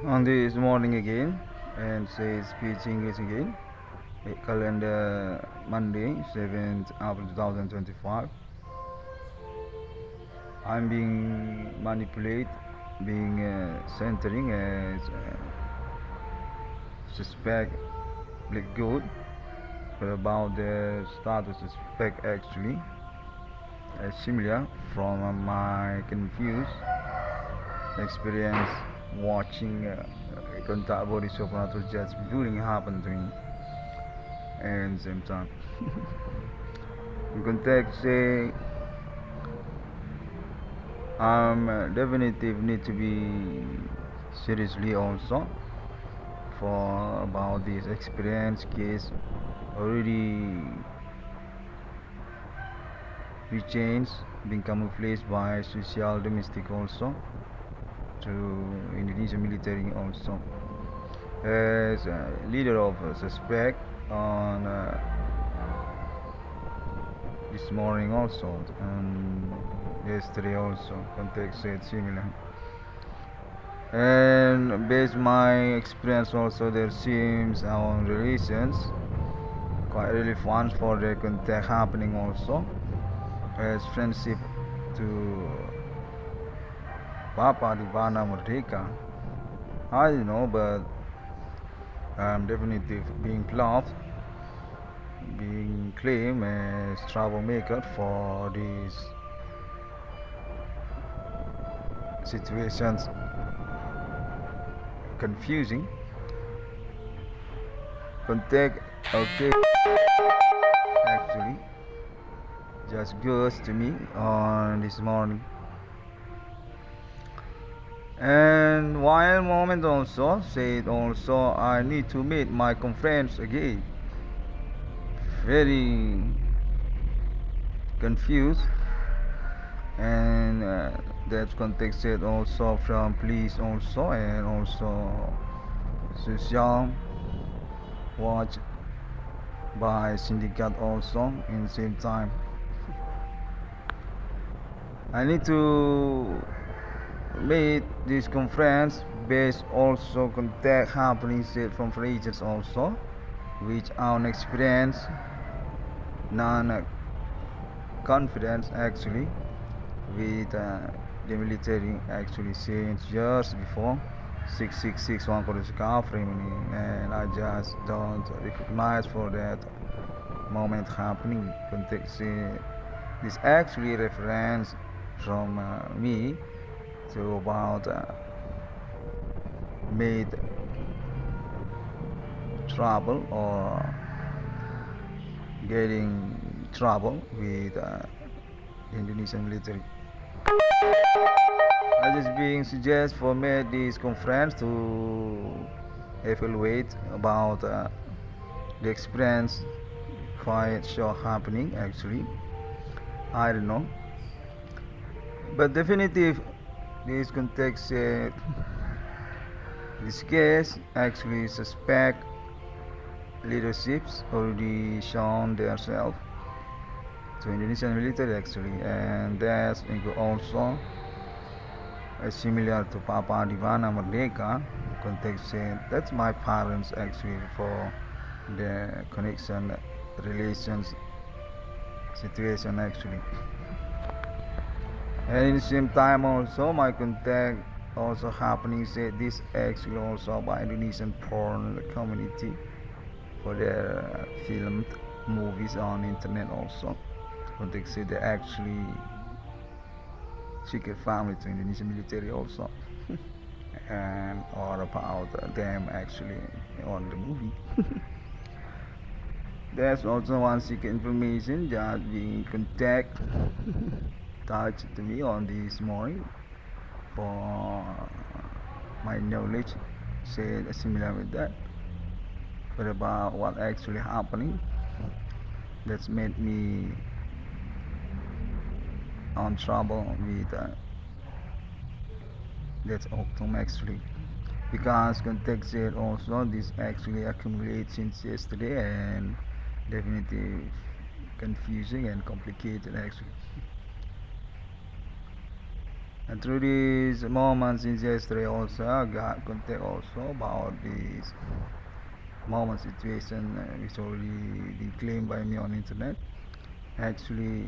On this morning again, and say speech English again. Calendar Monday, 7th April 2025. I'm being manipulated, being centering as suspect like good, but about the status suspect actually similar from my confused experience watching contact body supernatural jets during happened to me and same time. In context say definitive need to be seriously also for about this experience case already rechanged being camouflaged by social domestic also to Indonesian military also as leader of a suspect on this morning also and yesterday also context said similar, and based my experience also there seems on relations quite really fun for the contact happening also as friendship to Papa Divana Merdeka. I don't know, but I'm definitely being loved, being claimed as troublemaker for these situations confusing. Contact okay actually just goes to me on this morning. And while moment also said also I need to meet my conference again. Very confused and that's contexted also from police also and also social watch by syndicate also in the same time. I need to meet this conference based also contact happening said from regions also which our experience non confidence actually with the military actually since years before 666 one and I just don't recognize for that moment happening context this actually reference from me to about made trouble or getting trouble with Indonesian military. I just being suggest for me this conference to evaluate about the experience quite sure happening actually. I don't know, but definitive this context this case actually suspect leaderships already shown themselves to Indonesian military actually, and that's also similar to Papa Divana Merdeka context that's my parents actually for the connection relations situation actually, and in the same time also my contact also happening said this actually also by Indonesian porn community for their filmed movies on internet also context said they actually secret family to Indonesian military also and or about them actually on the movie. There's also one secret information that being contact touched to me on this morning for my knowledge said similar with that, but about what actually happening that's made me on trouble with that's Octom actually because context said also this actually accumulates since yesterday and definitely confusing and complicated actually. And through these moments since yesterday also, I got contact also about this moment situation which already been claimed by me on internet. Actually,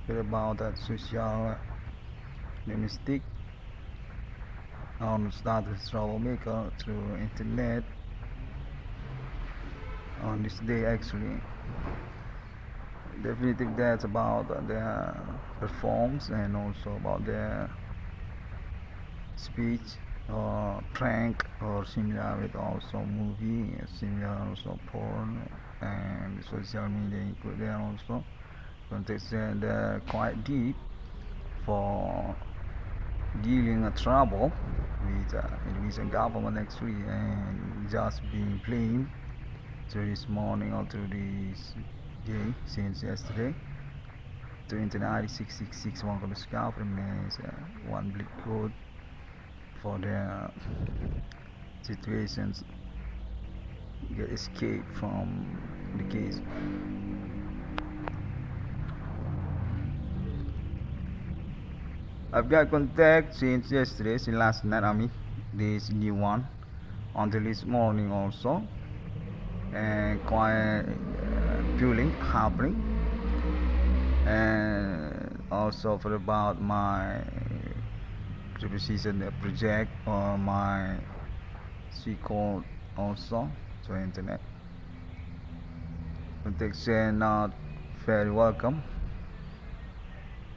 it's about that social mistake on status troublemaker through internet on this day actually. Definitely that's about their performance and also about their speech or prank or similar with also movie, similar also porn and social media include there also. Context they're quite deep for dealing a trouble with Indonesian government actually and just being blamed through this morning or through this day since yesterday. To Internet 666 one of the government is one black code for their situations get escape from the case. I've got contact since yesterday, since last night. I mean, this new one until this morning also, and quite fueling happening, and also for about my preposition project or my C code also to internet. Context not very welcome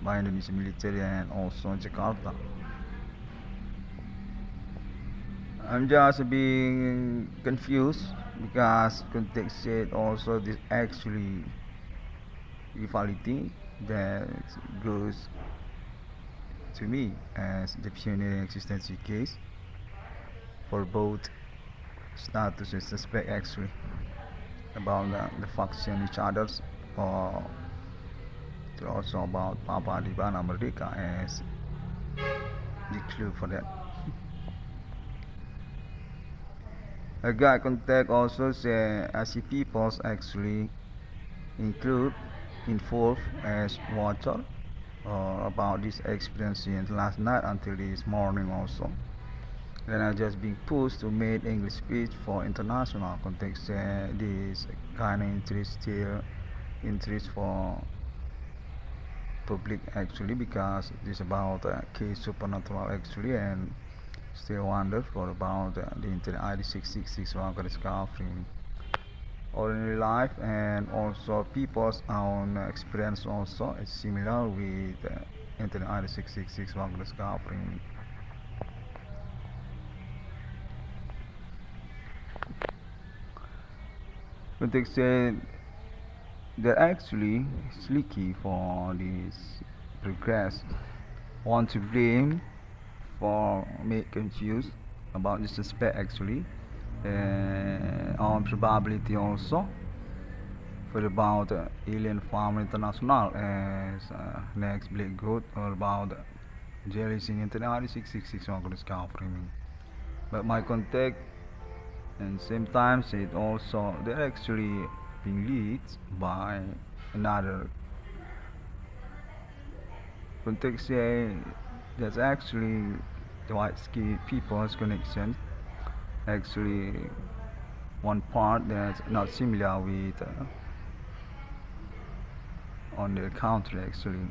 by Indonesian military and also Jakarta. I'm just being confused because context said also this actually equality that goes to me as the pioneering existential case for both status and suspect actually about the faction each others or also about Papa Dibana Merdeka as the clue for that. A guy contact also say as peoples actually include involved as water about this experience since last night until this morning also. Then I just being pushed to make English speech for international context. This kind of interest for public actually because this about case supernatural actually and still wonder for about the internet ID 666 one discovering ordinary life and also people's own experience also is similar with internet ID 666 one discovering. But they said they're actually slicky for this progress. Want to blame for make confused about the suspect actually on probability also for about alien farm international as next black goat or about jealous in internet 666 on discovering. But my contact and same time said also they're actually being lead by another context say that's actually the white ski people's connection actually one part that's not similar with on the country actually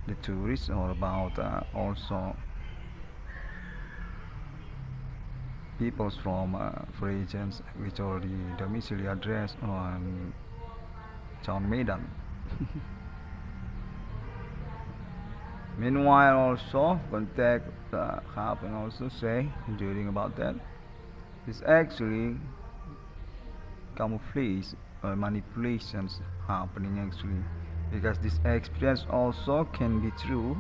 the tourists or about also peoples from regions which already domiciliary address on Town Medan. Meanwhile also contact happen also say during about that is actually camouflage or manipulations happening actually because this experience also can be true,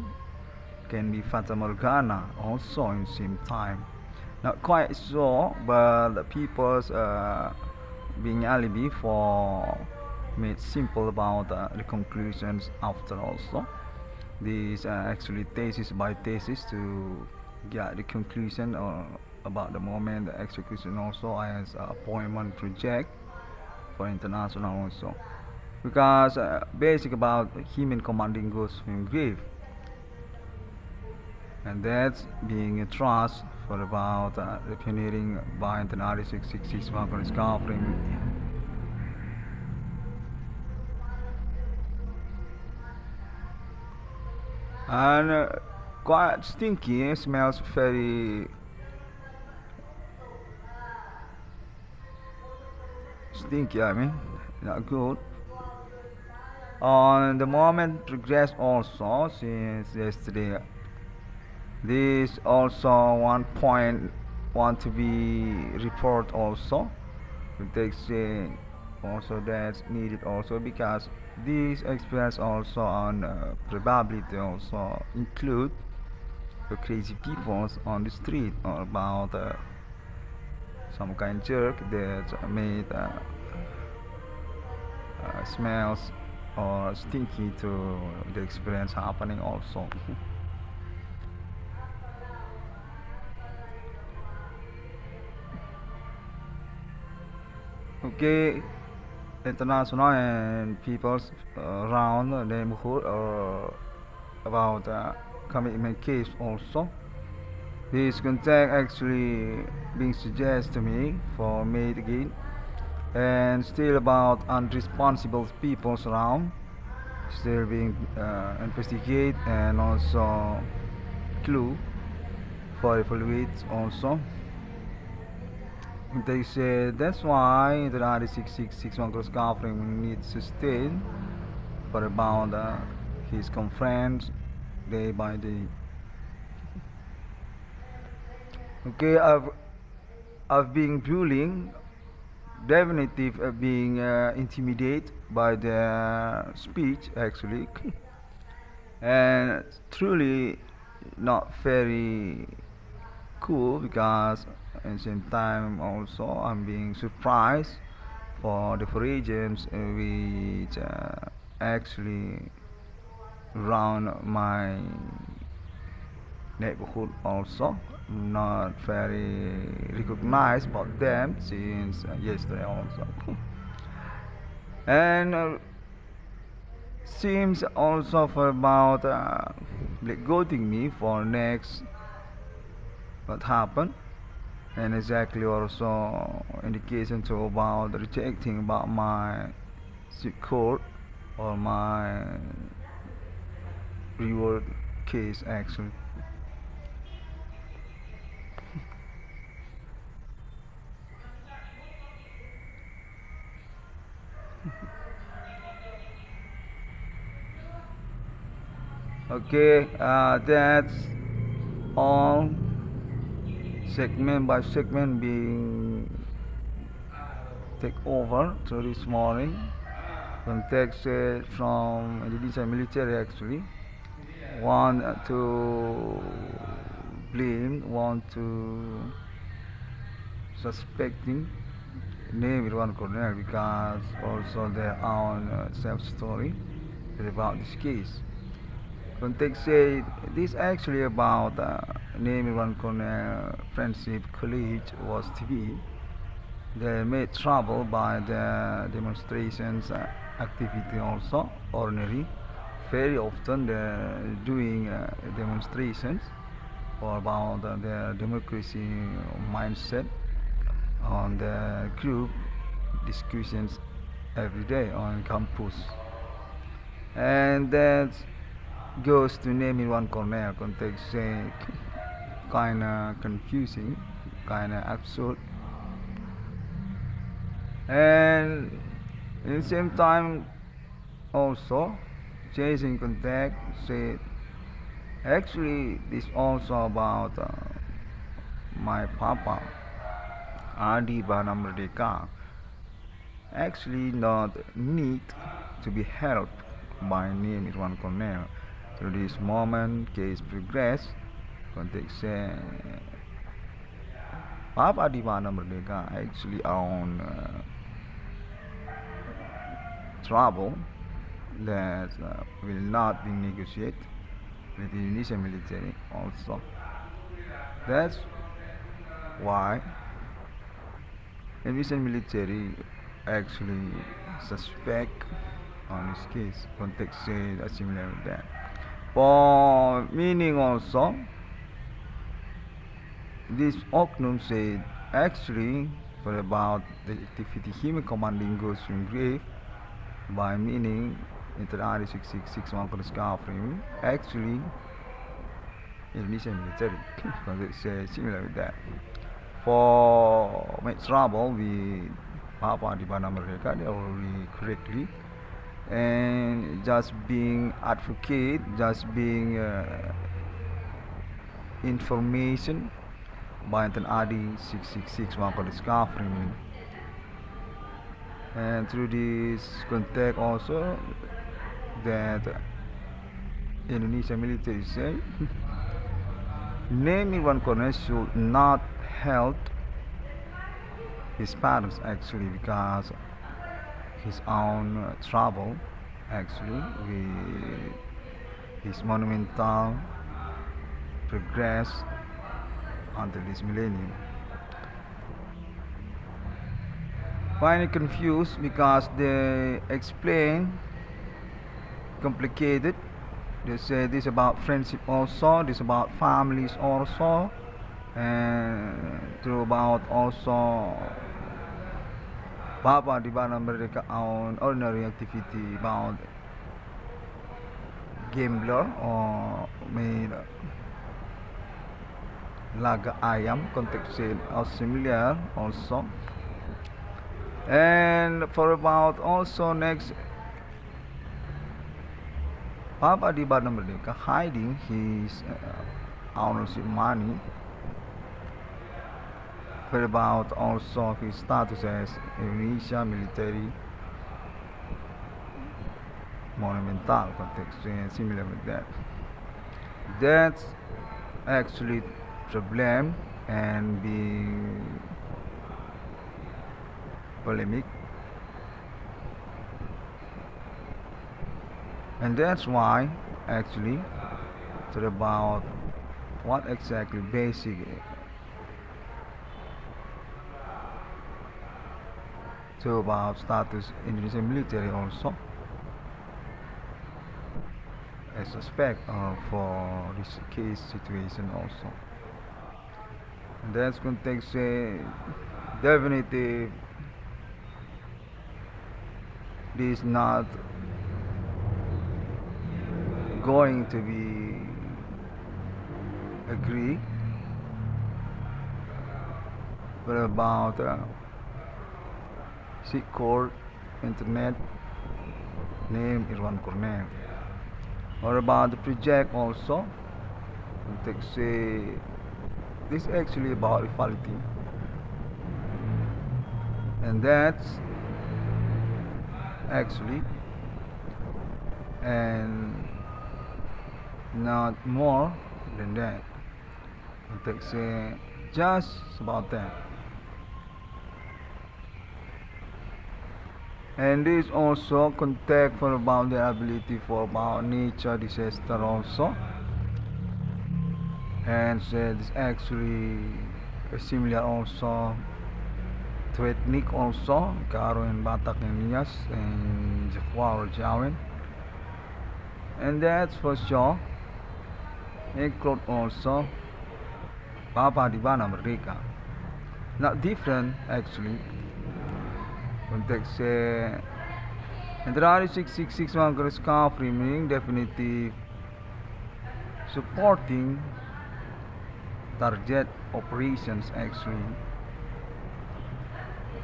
can be Fata Morgana also in same time. Not quite so, but the people's being alibi for made simple about the conclusions after also. These actually thesis by thesis to get the conclusion about the moment the execution also as appointment project for international also. Because basic about human commanding goes from grave and that's being a trust for about the pioneering by the bri666 market discovering. And quite stinky, smells very stinky, I mean, not good. On the moment progress also since yesterday. This also one point want to be report also. It takes also that's needed also because this experience also on probability also include the crazy people on the street or about some kind jerk that made smells or stinky to the experience happening also. Okay, international and peoples around the neighborhood or about commitment case also. This contact actually being suggested to me for made again and still about unresponsible peoples around still being investigated and also clue for evaluate also. They say that's why the RD666 microscoping needs to stay for about his conference day by day. Okay, I've been bullying, definitive being intimidated by the speech actually, and truly not very cool because at the same time also I'm being surprised for the foragens which actually around my neighborhood also not very recognized about them since yesterday also. And seems also for about goading me for next what happened and exactly also indication to about rejecting about my court or my reward case actually. Okay, that's all segment by segment being take over so this morning context from Indonesia military actually want to blame want to suspecting name it one corner because also their own self story about this case. Context say this actually about name one corner friendship college was TV. They made trouble by the demonstrations activity also ordinary. Very often they're doing demonstrations or about the democracy mindset on the group discussions every day on campus. And that goes to name in one corner context kinda confusing, kinda absurd, and at the same time also chasing contact say actually this also about my papa Adi Bana Merdeka actually not need to be helped by name in one corner through this moment case progress context Papa Adi Bana Merdeka actually on trouble that will not be negotiated with the Indonesian military also. That's why Indonesian military actually suspect on this case context say similar with that. For meaning also this Ocnum said actually for about the activity human commanding goes to grave by meaning inter bri666 one discovery actually Indonesia military because it's similar with that. For make trouble with Papua di Banda Merdeka, they already correctly, and just being advocate, just being information by an bri666 one discovery, and through this contact also that Indonesia military say naming one corner should not help his parents actually because his own trouble actually with his monumental progress until this millennium. Finally confused because they explain complicated. They say this about friendship also, this about families also, and through about also Papua di Banda Merdeka on ordinary activity about gambler or made laga ayam context also similar also, and for about also next Papua di Banda Merdeka hiding his ownership money for about also his status as Indonesia military monumental context similar with that. That's actually problem and being polemic, and that's why actually it's about what exactly basic so about status Indonesian military also a suspect for this case situation also, and that's context definitely this not going to be agree but about court internet name Irwan Cornell, or about the project also say this actually about equality, and that's actually and not more than that. Say just about that. And this also contact for about the ability for about nature disaster also, and it's actually similar also to ethnic also Karo and Batak and Nias and Jakwa or Jawan, and that's for sure include also Papua di Banda Merdeka, not different actually. Context and the bri666 one discovery meaning definitely supporting target operations actually.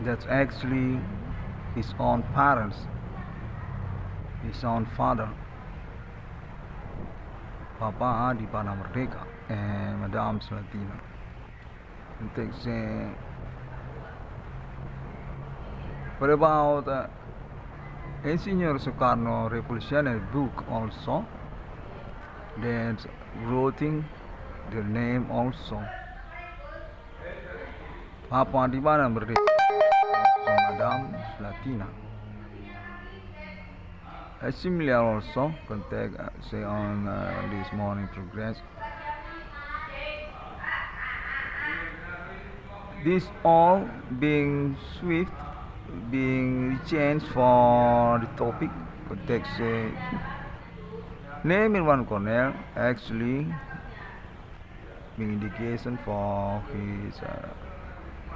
That's actually his own parents, his own father, Papa di Banda Merdeka and Madame Slatina. Context what about Engineer Sukarno Revolutionary book also, that's writing their name also Papua di Banda Merdeka Madame Slatina. Similar also contact say on this morning progress. This all being swift being changed for the topic context name in one corner actually giving indication for his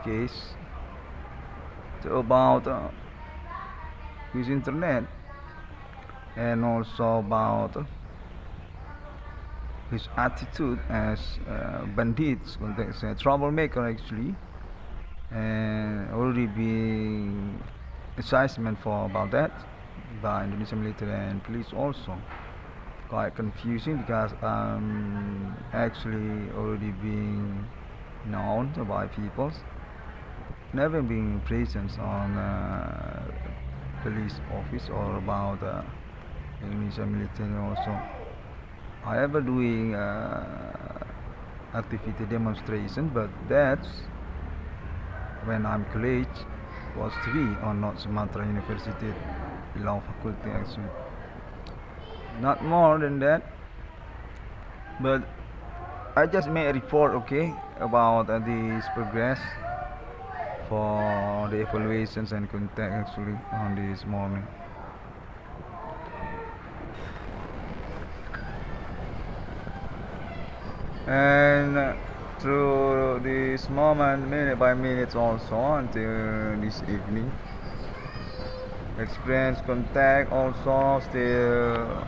case about his internet, and also about his attitude as bandits, context troublemaker actually, and already being assessment for about that by Indonesian military and police also. Quite confusing because actually already being known by people, never being present on police office or about Indonesian military also. However, doing activity demonstration, but that's when I'm college was 3 on North Sumatra University law faculty actually. Not more than that, but I just made a report, okay, about this progress for the evaluations and contact actually on this morning. And through this moment, minute by minute also until this evening, experience contact also still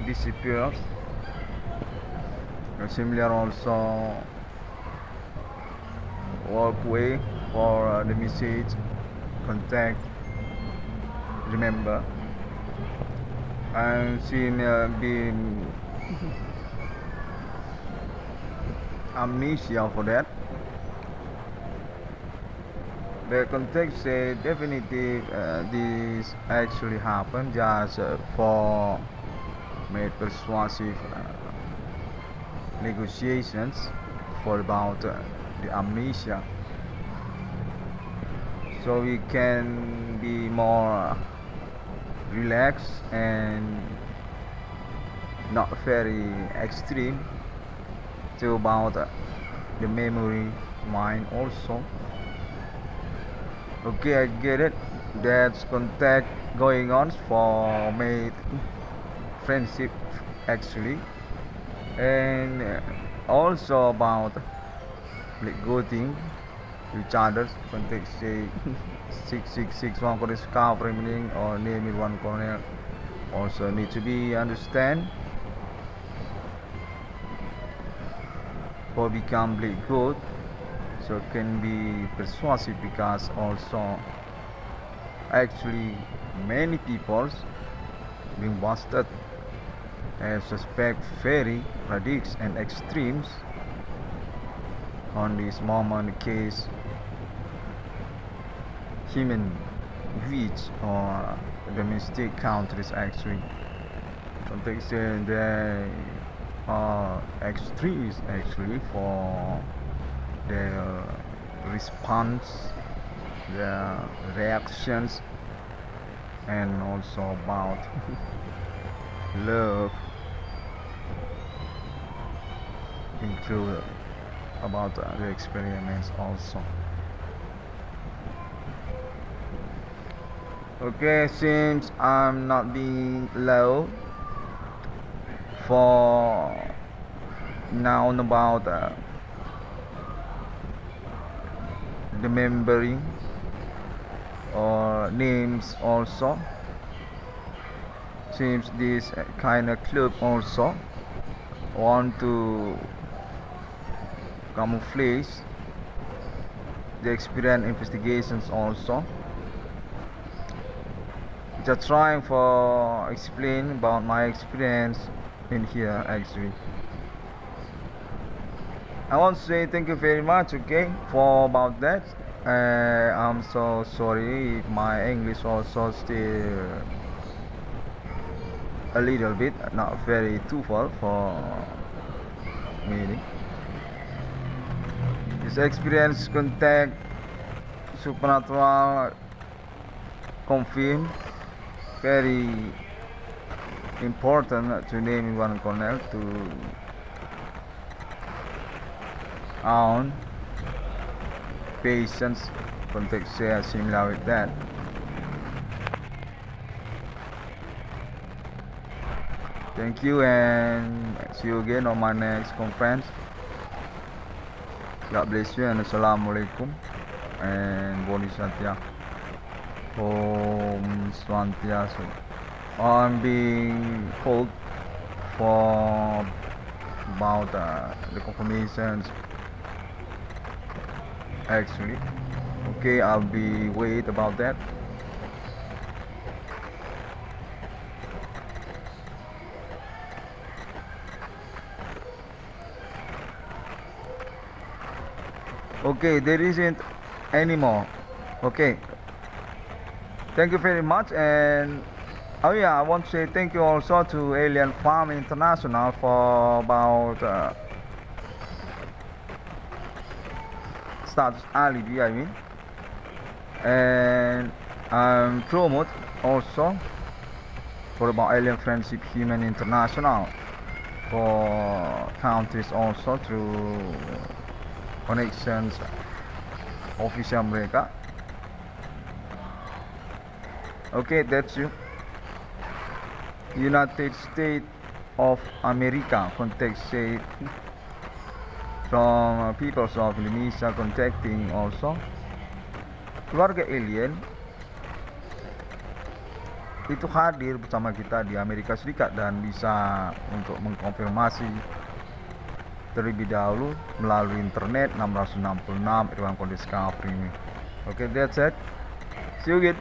disappears. Similar also walkway for the message contact remember, and seen been amnesia for that. The context say definitive this actually happened just for made persuasive negotiations for about the amnesia, so we can be more relaxed and not very extreme to about the memory mind also. Okay, I get it. That's contact going on for made friendship actually, and also about like goting each other's context say 666 one for discovery meaning or name it one corner also need to be understand for become really good, so it can be persuasive because also actually many people being busted and suspect very radicals and extremes on this moment case human beings or domestic countries actually context they are extremes actually for their response, their reactions, and also about love include about the experiments also. Okay, since I'm not being low for now about remembering or names also, seems this kind of club also want to camouflage the experience investigations also, just trying for explain about my experience in here actually. I want to say thank you very much, okay, for about that. I'm so sorry if my English also still a little bit not very too far for me. This experience contact supernatural confirm very important to name one corner to own patients context share similar with that. Thank you and see you again on my next conference. God bless you and Assalamualaikum and Bodhisattva. Om Swantiasu. I'm being called for about the confirmations actually. Okay, I'll be wait about that. Okay, there isn't anymore. Okay, thank you very much. And oh yeah, I want to say thank you also to Alien Farm International for about status alibi, I mean, and promote also for about Alien Friendship Human International for countries also through connections official mereka. Okay, that's you. United States of America contact say from peoples of Indonesia contacting also keluarga alien itu hadir bersama kita di Amerika Serikat dan bisa untuk mengkonfirmasi terlebih dahulu melalui internet 666 ruang kode discovery ini. Okay, that's it. See you again.